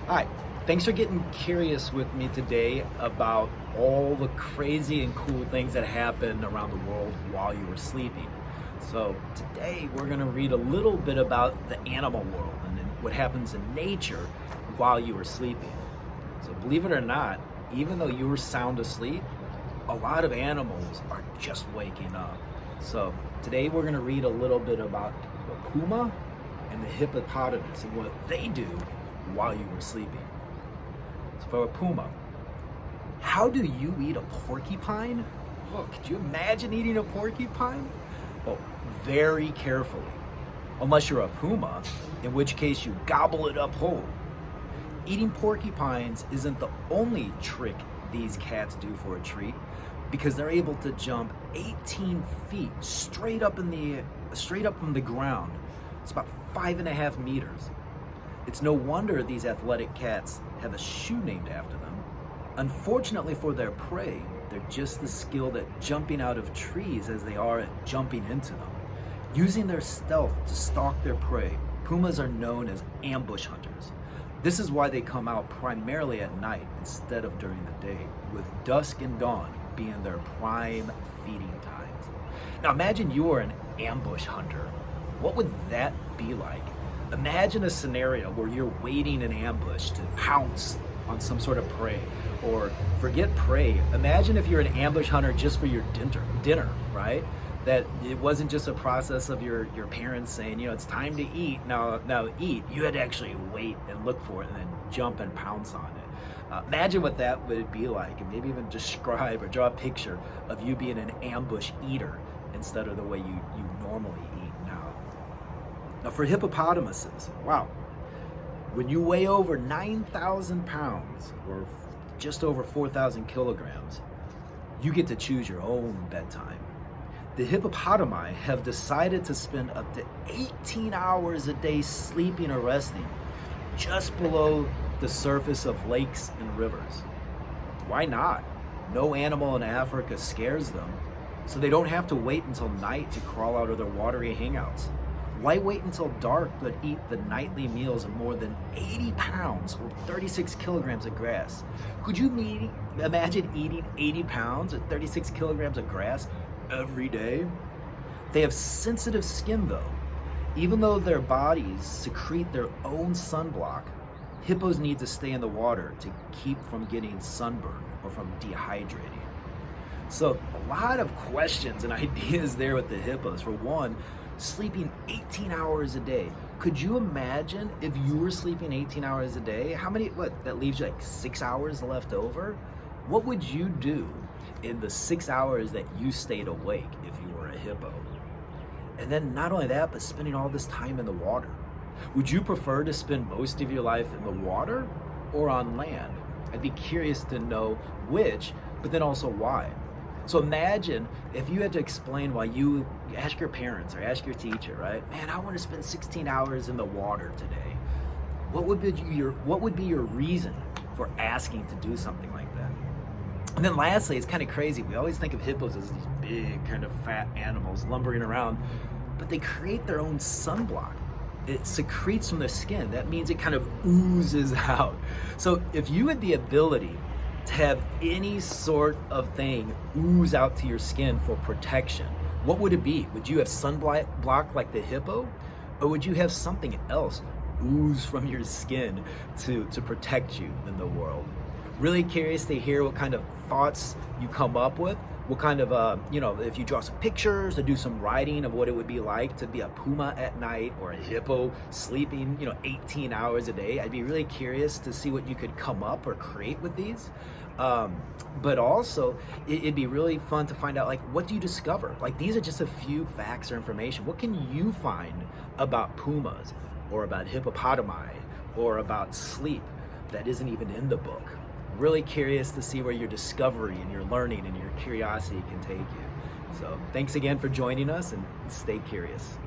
Hi, thanks for getting curious with me today about all the crazy and cool things that happen around the world while you were sleeping. So, today we're going to read a little bit about the animal world and then what happens in nature while you were sleeping. So, believe it or not, even though you were sound asleep, a lot of animals are just waking up. So, today we're going to read a little bit about the puma and the hippopotamus and what they do while you were sleeping. So for a puma, how do you eat a porcupine? Oh, could you imagine eating a porcupine? Well, very carefully. Unless you're a puma, in which case you gobble it up whole. Eating porcupines isn't the only trick these cats do for a treat, because they're able to jump 18 feet straight up from the ground. It's about 5.5 meters. It's no wonder these athletic cats have a shoe named after them. Unfortunately for their prey, they're just as skilled at jumping out of trees as they are at jumping into them. Using their stealth to stalk their prey, pumas are known as ambush hunters. This is why they come out primarily at night instead of during the day, with dusk and dawn being their prime feeding times. Now imagine you are an ambush hunter. What would that be like? Imagine a scenario where you're waiting in ambush to pounce on some sort of prey, or forget prey. Imagine if you're an ambush hunter just for your dinner, right? That it wasn't just a process of your parents saying, it's time to eat, now eat. You had to actually wait and look for it and then jump and pounce on it. Imagine what that would be like, and maybe even describe or draw a picture of you being an ambush eater instead of the way you normally eat now. Now for hippopotamuses, wow, when you weigh over 9,000 pounds or just over 4,000 kilograms, you get to choose your own bedtime. The hippopotami have decided to spend up to 18 hours a day sleeping or resting just below the surface of lakes and rivers. Why not? No animal in Africa scares them, so they don't have to wait until night to crawl out of their watery hangouts. Why wait until dark but eat the nightly meals of more than 80 pounds or 36 kilograms of grass? Could you imagine eating 80 pounds or 36 kilograms of grass every day? They have sensitive skin though. Even though their bodies secrete their own sunblock, hippos need to stay in the water to keep from getting sunburned or from dehydrating. So a lot of questions and ideas there with the hippos. For one, sleeping 18 hours a day. Could you imagine if you were sleeping 18 hours a day? That leaves you like 6 hours left over? What would you do in the 6 hours that you stayed awake if you were a hippo? And then not only that, but spending all this time in the water. Would you prefer to spend most of your life in the water or on land? I'd be curious to know which, but then also why. So imagine if you had to explain why you ask your parents or ask your teacher, right? Man, I want to spend 16 hours in the water today. What would be your reason for asking to do something like that? And then lastly, it's kind of crazy. We always think of hippos as these big kind of fat animals lumbering around, but they create their own sunblock. It secretes from their skin. That means it kind of oozes out. So if you had the ability to have any sort of thing ooze out to your skin for protection, what would it be? Would you have sunblock like the hippo? Or would you have something else ooze from your skin to protect you in the world? Really curious to hear what kind of thoughts you come up with. What kind of, if you draw some pictures or do some writing of what it would be like to be a puma at night or a hippo sleeping, 18 hours a day. I'd be really curious to see what you could come up or create with these. But also, it'd be really fun to find out, what do you discover? These are just a few facts or information. What can you find about pumas or about hippopotami or about sleep that isn't even in the book? Really curious to see where your discovery and your learning and your curiosity can take you. So thanks again for joining us, and stay curious.